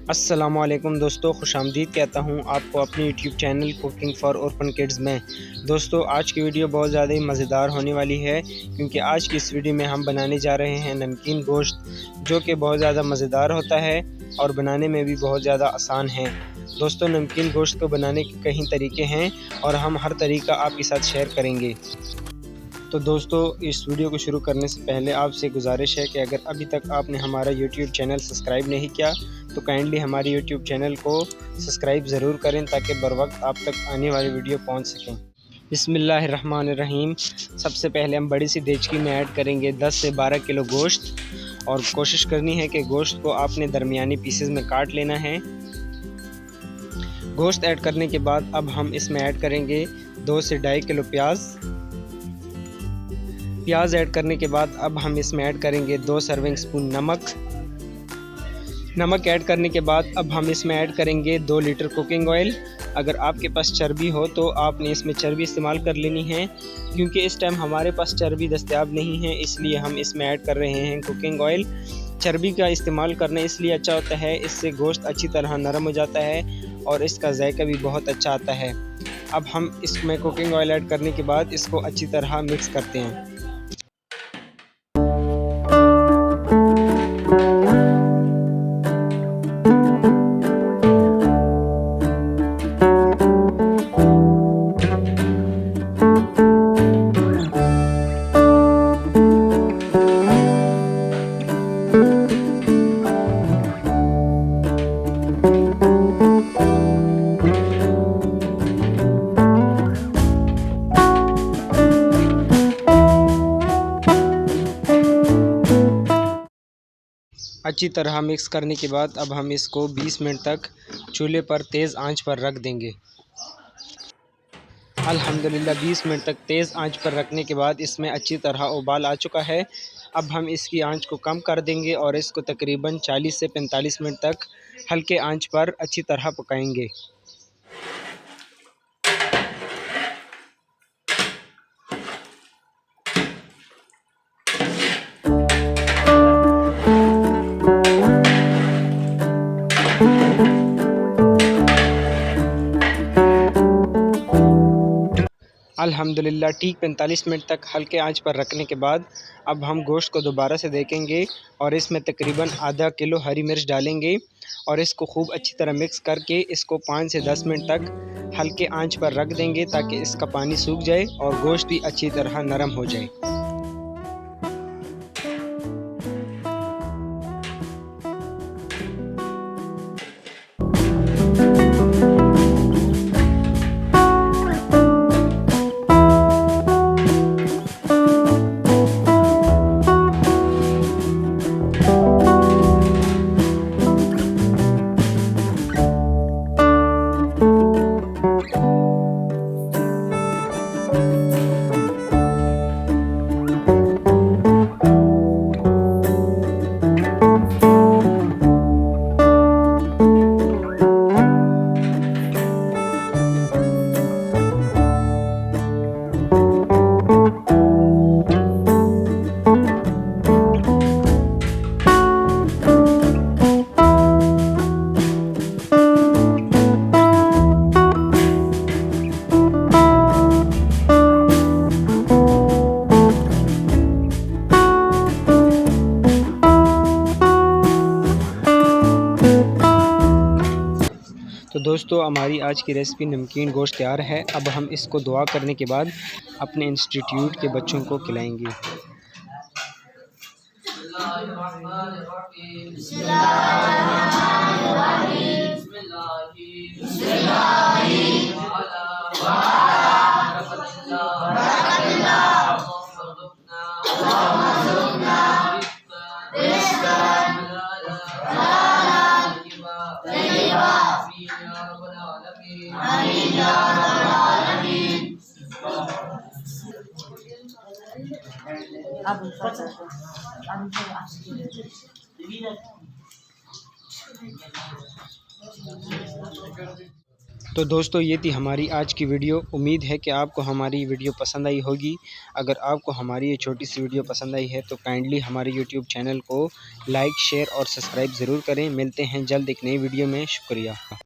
अस्सलामुअलैकुम दोस्तों, खुशामदीद कहता हूँ आपको अपने YouTube channel cooking for orphan kids में। दोस्तों, आज की वीडियो बहुत ज़्यादा ही मज़ेदार होने वाली है क्योंकि आज की इस वीडियो में हम बनाने जा रहे हैं नमकीन गोश्त, जो कि बहुत ज़्यादा मज़ेदार होता है और बनाने में भी बहुत ज़्यादा आसान है। दोस्तों, नमकीन गोश्त को बनाने के कई तरीके हैं और हम हर तरीका आपके साथ शेयर करेंगे। तो दोस्तों, इस वीडियो को शुरू करने से पहले आपसे गुजारिश है कि अगर अभी तक आपने हमारा यूट्यूब चैनल सब्सक्राइब नहीं किया तो काइंडली हमारे यूट्यूब चैनल को सब्सक्राइब ज़रूर करें ताकि बर वक्त आप तक आने वाली वीडियो पहुंच सकें। बिस्मिल्लाहिर्रहमानिर्रहीम। सबसे पहले हम बड़ी सी देचकी में ऐड करेंगे 10 से 12 किलो गोश्त और कोशिश करनी है कि गोश्त को आपने दरमियानी पीसेस में काट लेना है। गोश्त ऐड करने के बाद अब हम इसमें ऐड करेंगे 2 से 2.5 किलो प्याज ऐड करने के बाद अब हम इसमें ऐड करेंगे 2 सर्विंग स्पून नमक ऐड करने के बाद अब हम इसमें ऐड करेंगे 2 लीटर कुकिंग ऑयल। अगर आपके पास चर्बी हो तो आपने इसमें चर्बी इस्तेमाल कर लेनी है, क्योंकि इस टाइम हमारे पास चर्बी दस्तयाब नहीं है, इसलिए हम इसमें ऐड कर रहे हैं कुकिंग ऑयल। चर्बी का इस्तेमाल करना इसलिए अच्छा होता है, इससे गोश्त अच्छी तरह नरम हो जाता है और इसका जायका भी बहुत अच्छा आता है। अब हम इसमें कुकिंग ऑयल ऐड करने के बाद इसको अच्छी तरह मिक्स करते हैं। अच्छी तरह मिक्स करने के बाद अब हम इसको 20 मिनट तक चूल्हे पर तेज़ आंच पर रख देंगे। अल्हम्दुलिल्लाह 20 मिनट तक तेज़ आंच पर रखने के बाद इसमें अच्छी तरह उबाल आ चुका है। अब हम इसकी आंच को कम कर देंगे और इसको तकरीबन 40 से 45 मिनट तक हल्के आंच पर अच्छी तरह पकाएंगे। अल्हम्दुलिल्लाह ठीक 45 मिनट तक हल्के आंच पर रखने के बाद अब हम गोश्त को दोबारा से देखेंगे और इसमें तकरीबन आधा किलो हरी मिर्च डालेंगे और इसको खूब अच्छी तरह मिक्स करके इसको 5 से 10 मिनट तक हल्के आंच पर रख देंगे ताकि इसका पानी सूख जाए और गोश्त भी अच्छी तरह नरम हो जाए। तो दोस्तों, हमारी आज की रेसिपी नमकीन गोश्त तैयार है। अब हम इसको दुआ करने के बाद अपने इंस्टीट्यूट के बच्चों को खिलाएंगे। तो दोस्तों ये थी हमारी आज की वीडियो। उम्मीद है कि आपको हमारी वीडियो पसंद आई होगी। अगर आपको हमारी ये छोटी सी वीडियो पसंद आई है तो काइंडली हमारे यूट्यूब चैनल को लाइक, शेयर और सब्सक्राइब ज़रूर करें। मिलते हैं जल्द एक नई वीडियो में। शुक्रिया।